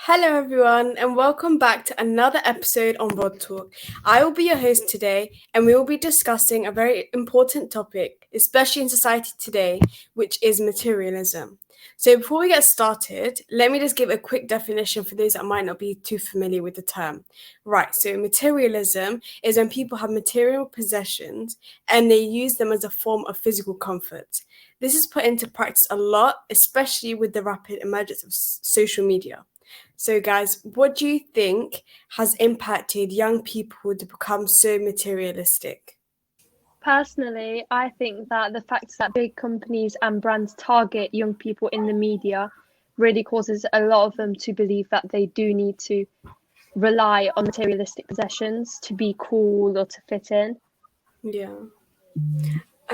Hello, everyone, and welcome back to another episode on VodTalk. I will be your host today, and we will be discussing a very important topic, especially in society today, which is materialism. So, before we get started, let me just give a quick definition for those that might not be too familiar with the term. Right, so materialism is when people have material possessions and they use them as a form of physical comfort. This is put into practice a lot, especially with the rapid emergence of social media. So, guys, what do you think has impacted young people to become so materialistic? Personally, I think that the fact that big companies and brands target young people in the media really causes a lot of them to believe that they do need to rely on materialistic possessions to be cool or to fit in. Yeah.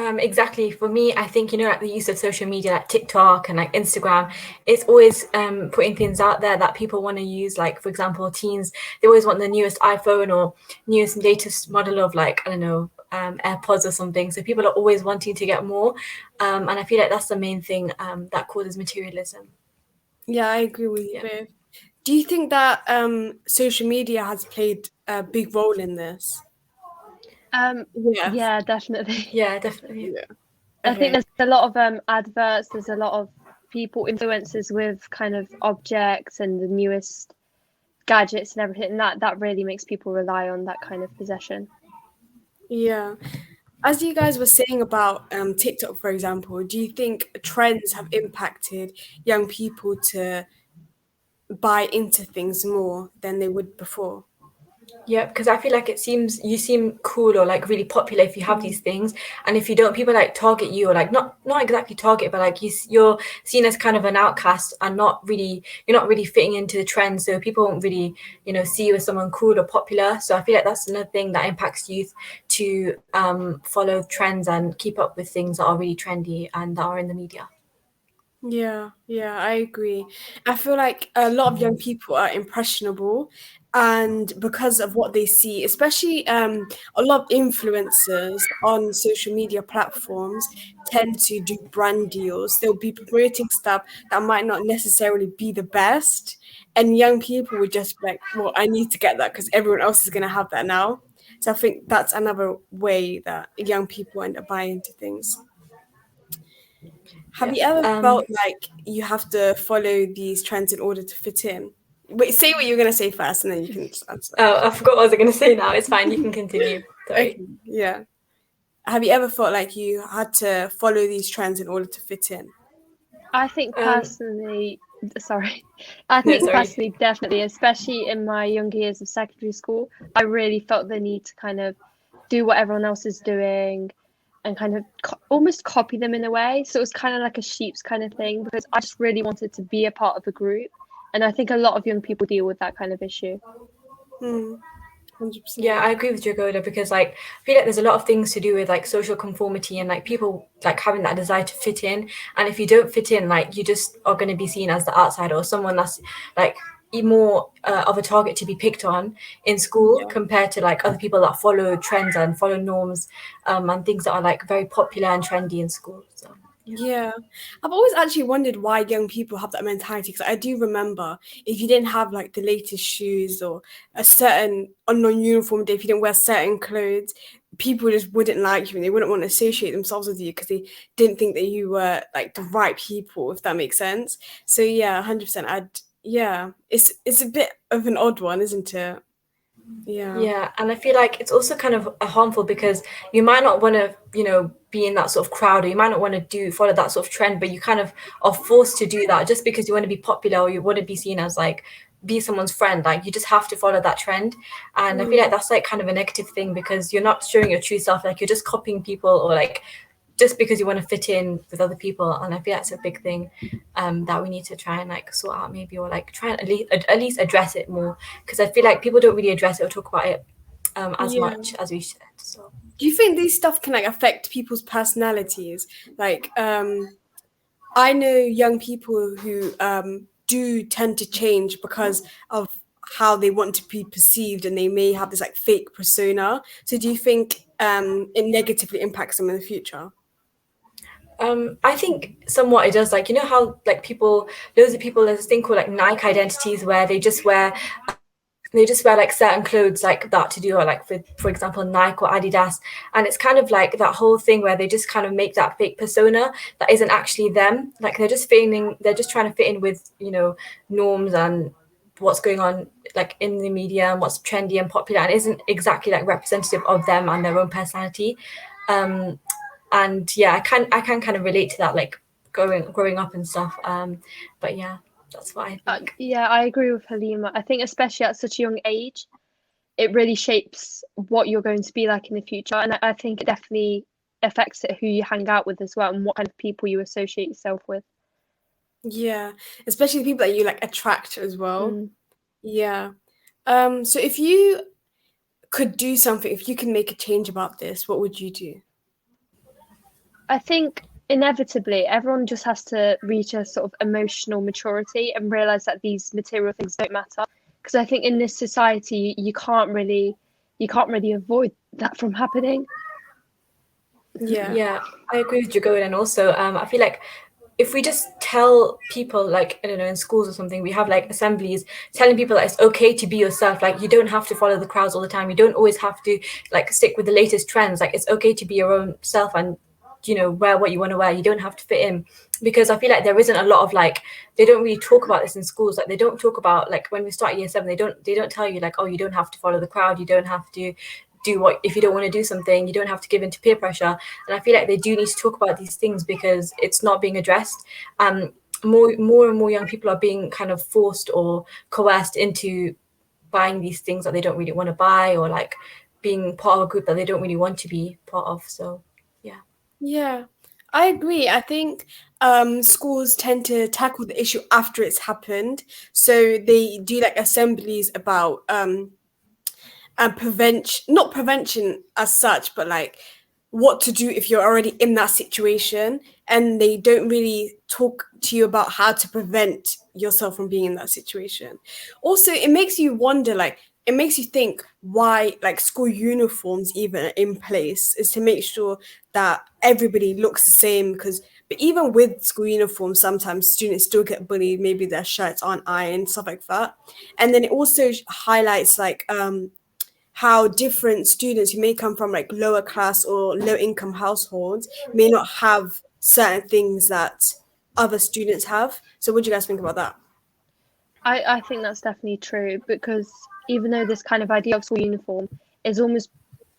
Exactly. For me, I think, like the use of social media, like TikTok and like Instagram, it's always putting things out there that people want to use. Like, for example, teens, they always want the newest iPhone or newest and latest model of, like, I don't know, AirPods or something. So people are always wanting to get more. And I feel like that's the main thing that causes materialism. Yeah, I agree with you Yeah. both. Do you think that social media has played a big role in this? Yeah. Yeah, definitely. Yeah, definitely. Yeah. I think Okay. there's a lot of adverts, there's a lot of people, influencers with kind of objects and the newest gadgets and everything, and that really makes people rely on that kind of possession. Yeah. As you guys were saying about TikTok, for example, do you think trends have impacted young people to buy into things more than they would before? Yeah, because I feel like you seem cool or like really popular if you have these things, and if you don't, people like target you or like not exactly target, but like you're seen as kind of an outcast and you're not really fitting into the trend, so people won't really see you as someone cool or popular. So I feel like that's another thing that impacts youth to follow trends and keep up with things that are really trendy and that are in the media. Yeah, I agree. I feel like a lot of young people are impressionable, and because of what they see, especially a lot of influencers on social media platforms tend to do brand deals. They'll be promoting stuff that might not necessarily be the best, and young people would just be like, "Well, I need to get that because everyone else is going to have that now." So I think that's another way that young people end up buying into things. Have Yeah. you ever felt like you have to follow these trends in order to fit in? Wait, say what you're going to say first and then you can just answer. Oh, I forgot what I was going to say now. It's fine. You can continue. Sorry. Okay, yeah. Have you ever felt like you had to follow these trends in order to fit in? I think Um, personally, sorry, I no, think sorry. personally, definitely, especially in my younger years of secondary school, I really felt the need to kind of do what everyone else is doing and kind of almost copy them in a way. So it was kind of like a sheep's kind of thing because I just really wanted to be a part of a group. And I think a lot of young people deal with that kind of issue. 100%. Yeah, I agree with Jagoda because like I feel like there's a lot of things to do with like social conformity and like people like having that desire to fit in. And if you don't fit in, like you just are going to be seen as the outsider or someone that's like more of a target to be picked on in school Yeah. compared to like other people that follow trends and follow norms and things that are like very popular and trendy in school. So yeah. Yeah, I've always actually wondered why young people have that mentality because I do remember if you didn't have like the latest shoes or a certain on non-uniform day, if you didn't wear certain clothes, people just wouldn't like you and they wouldn't want to associate themselves with you because they didn't think that you were like the right people, if that makes sense. So yeah, 100%. Yeah, it's a bit of an odd one, isn't it? Yeah. Yeah, and I feel like it's also kind of harmful because you might not want to, be in that sort of crowd, or you might not want to follow that sort of trend, but you kind of are forced to do that just because you want to be popular or you want to be seen as like be someone's friend. Like you just have to follow that trend, and I feel like Mm. that's like kind of a negative thing because you're not showing your true self. Like you're just copying people or like just because you want to fit in with other people, and I feel that's a big thing that we need to try and like sort out maybe or like try and at least address it more because I feel like people don't really address it or talk about it as Yeah. much as we should. So Do you think these stuff can like affect people's personalities? Like, I know young people who do tend to change because of how they want to be perceived, and they may have this like fake persona. So, do you think it negatively impacts them in the future? I think somewhat it does. Like, you know how like people, loads of people, there's this thing called like Nike identities where they just wear like certain clothes like that to do, or like for example Nike or Adidas, and it's kind of like that whole thing where they just kind of make that fake persona that isn't actually them. Like they're just trying to fit in with, you know, norms and what's going on like in the media and what's trendy and popular, and isn't exactly like representative of them and their own personality. um and yeah, I can kind of relate to that, like growing up and stuff. But yeah, that's what I think. Yeah, I agree with Halimah. I think especially at such a young age, it really shapes what you're going to be like in the future, and I think it definitely affects it who you hang out with as well and what kind of people you associate yourself with. Yeah, especially the people that you like attract as well. Mm. Yeah. So if you could do something, if you can make a change about this, what would you do? I think inevitably everyone just has to reach a sort of emotional maturity and realize that these material things don't matter. Because I think in this society you can't really avoid that from happening. Yeah. Yeah, I agree with Jagoda, and also I feel like if we just tell people, like, I don't know, in schools or something, we have like assemblies telling people that it's okay to be yourself. Like, you don't have to follow the crowds all the time. You don't always have to like stick with the latest trends. Like, it's okay to be your own self and, you know, wear what you want to wear. You don't have to fit in, because I feel like there isn't a lot of like, they don't really talk about this in schools. Like, they don't talk about, like, when we start year 7, they don't tell you like, oh, you don't have to follow the crowd. You don't have to do what, if you don't want to do something, you don't have to give in to peer pressure. And I feel like they do need to talk about these things because it's not being addressed. More and more young people are being kind of forced or coerced into buying these things that they don't really want to buy, or like being part of a group that they don't really want to be part of. So yeah. Yeah, I agree. I think schools tend to tackle the issue after it's happened. So they do like assemblies about and prevention, not prevention as such, but like what to do if you're already in that situation, and they don't really talk to you about how to prevent yourself from being in that situation. Also, it makes you wonder, like it makes you think why like school uniforms even are in place is to make sure that everybody looks the same. Because but even with school uniforms, sometimes students still get bullied, maybe their shirts aren't ironed, stuff like that. And then it also highlights like how different students who may come from like lower class or low income households may not have certain things that other students have. So what do you guys think about that? I think that's definitely true, because even though this kind of idea of school uniform is almost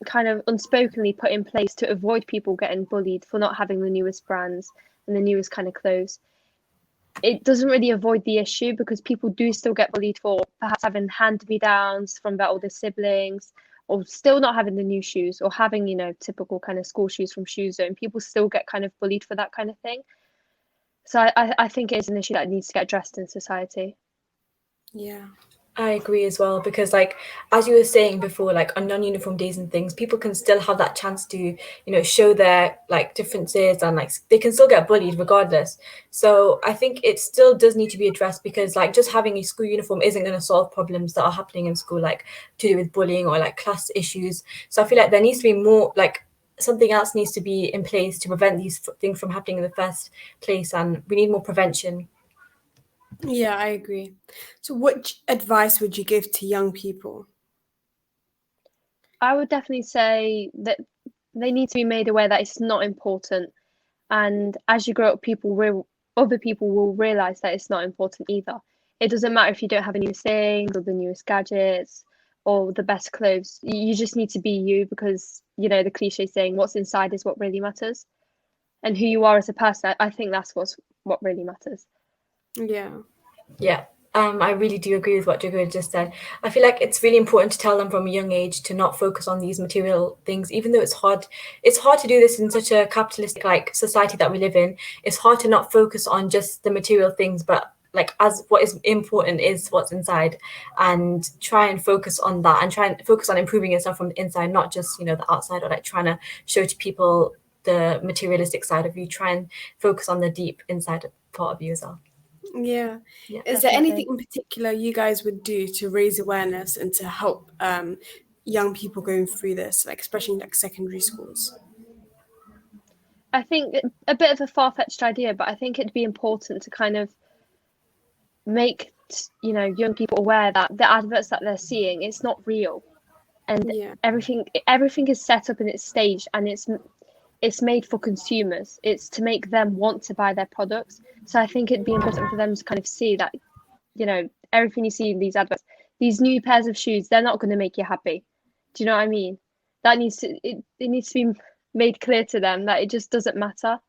kind of unspokenly put in place to avoid people getting bullied for not having the newest brands and the newest kind of clothes, it doesn't really avoid the issue, because people do still get bullied for perhaps having hand-me-downs from their older siblings, or still not having the new shoes, or having, typical kind of school shoes from Shoe Zone. People still get kind of bullied for that kind of thing. So I think it is an issue that needs to get addressed in society. Yeah. I agree as well, because like as you were saying before, like on non-uniform days and things, people can still have that chance to, you know, show their like differences, and like they can still get bullied regardless. So I think it still does need to be addressed, because like just having a school uniform isn't going to solve problems that are happening in school, like to do with bullying or like class issues. So I feel like there needs to be more, like something else needs to be in place to prevent these things from happening in the first place, and we need more prevention. Yeah, I agree. So what advice would you give to young people? I would definitely say that they need to be made aware that it's not important. And as you grow up, other people will realize that it's not important either. It doesn't matter if you don't have the newest things or the newest gadgets or the best clothes. You just need to be you, because, the cliche saying, what's inside is what really matters. And who you are as a person, I think that's what really matters. Yeah. Yeah, I really do agree with what Jagoda just said. I feel like it's really important to tell them from a young age to not focus on these material things, even though it's hard. It's hard to do this in such a capitalistic like society that we live in. It's hard to not focus on just the material things, but like as what is important is what's inside, and try and focus on that, and try and focus on improving yourself from the inside, not just, you know, the outside, or like trying to show to people the materialistic side of you. Try and focus on the deep inside part of you as well. Yeah. Yeah. Is there anything Definitely. in particular you guys would do to raise awareness and to help young people going through this, like especially in like secondary schools? I think a bit of a far-fetched idea, but I think it'd be important to kind of make young people aware that the adverts that they're seeing, it's not real, and Yeah. everything is set up and it's staged, and it's made for consumers. It's to make them want to buy their products. So I think it'd be important for them to kind of see that, everything you see in these adverts, these new pairs of shoes, they're not going to make you happy. Do you know what I mean? That it needs to be made clear to them that it just doesn't matter.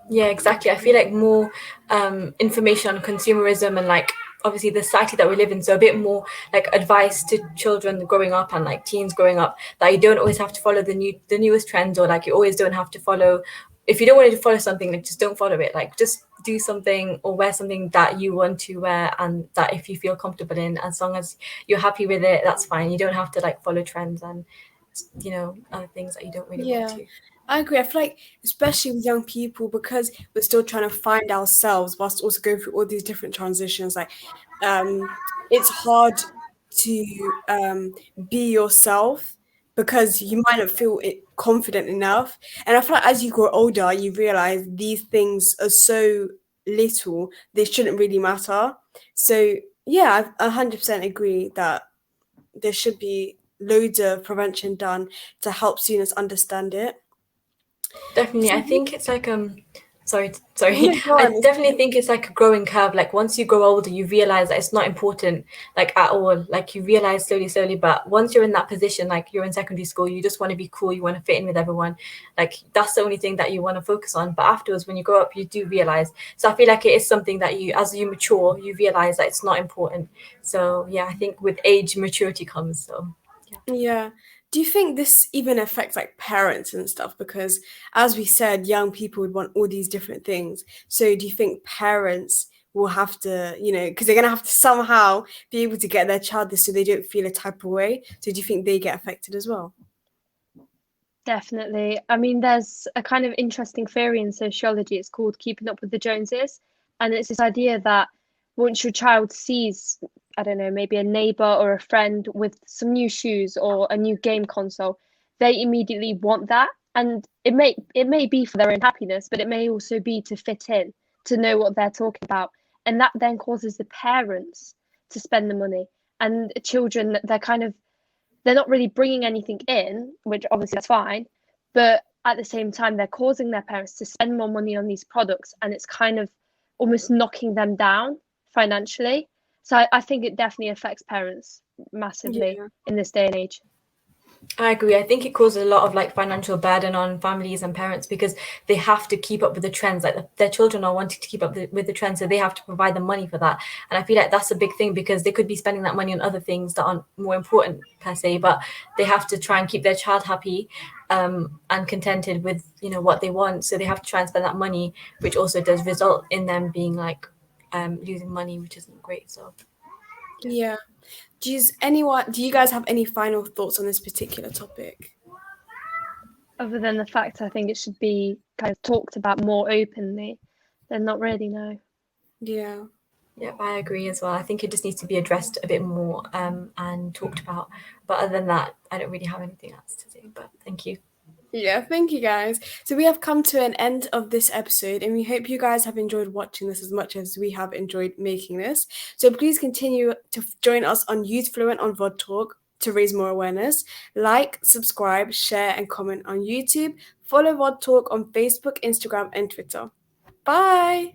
Yeah, exactly. I feel like more information on consumerism and like obviously the society that we live in. So a bit more like advice to children growing up and like teens growing up, that you don't always have to follow the newest trends, or like you always don't have to follow. If you don't want to follow something, like just don't follow it. Like just do something or wear something that you want to wear, and that if you feel comfortable in, as long as you're happy with it, that's fine. You don't have to like follow trends and other things that you don't really want Yeah, to. I agree. I feel like, especially with young people, because we're still trying to find ourselves whilst also going through all these different transitions. Like, it's hard to be yourself because you might not feel confident enough. And I feel like as you grow older, you realize these things are so little, they shouldn't really matter. So, yeah, I 100% agree that there should be loads of prevention done to help students understand it. Definitely. So, I think it's like sorry. no, go I on. definitely think it's like a growing curve. Like once you grow older, you realize that it's not important like at all. Like you realize slowly. But once you're in that position, like you're in secondary school, you just want to be cool, you want to fit in with everyone. Like that's the only thing that you want to focus on. But afterwards, when you grow up, you do realize. So I feel like it is something that as you mature, you realize that it's not important. So yeah, I think with age, maturity comes. So Yeah. Do you think this even affects like parents and stuff? Because as we said, young people would want all these different things. So do you think parents will have to, because they're going to have to somehow be able to get their child this so they don't feel a type of way? So do you think they get affected as well? Definitely. I mean, there's a kind of interesting theory in sociology. It's called keeping up with the Joneses. And it's this idea that once your child sees, I don't know, maybe a neighbor or a friend with some new shoes or a new game console, they immediately want that. And it may be for their own happiness, but it may also be to fit in, to know what they're talking about. And that then causes the parents to spend the money. And children, they're not really bringing anything in, which obviously that's fine, but at the same time, they're causing their parents to spend more money on these products, and it's kind of almost knocking them down financially. So I think it definitely affects parents massively Yeah. in this day and age. I agree. I think it causes a lot of like financial burden on families and parents because they have to keep up with the trends. Like their children are wanting to keep up with the trends, so they have to provide the money for that. And I feel like that's a big thing because they could be spending that money on other things that aren't more important per se, but they have to try and keep their child happy and contented with what they want. So they have to try and spend that money, which also does result in them being like losing money, which isn't great. So Yeah. Do you guys have any final thoughts on this particular topic? Other than the fact I think it should be kind of talked about more openly, then not really, no. Yeah. yeah, I agree as well. I think it just needs to be addressed a bit more and talked about. But other than that, I don't really have anything else to say. But thank you. Yeah, thank you guys. So we have come to an end of this episode, and we hope you guys have enjoyed watching this as much as we have enjoyed making this. So please continue to join us on Youth Fluent on VodTalk to raise more awareness. Like, subscribe, share, and comment on YouTube. Follow VodTalk on Facebook, Instagram, and Twitter. Bye!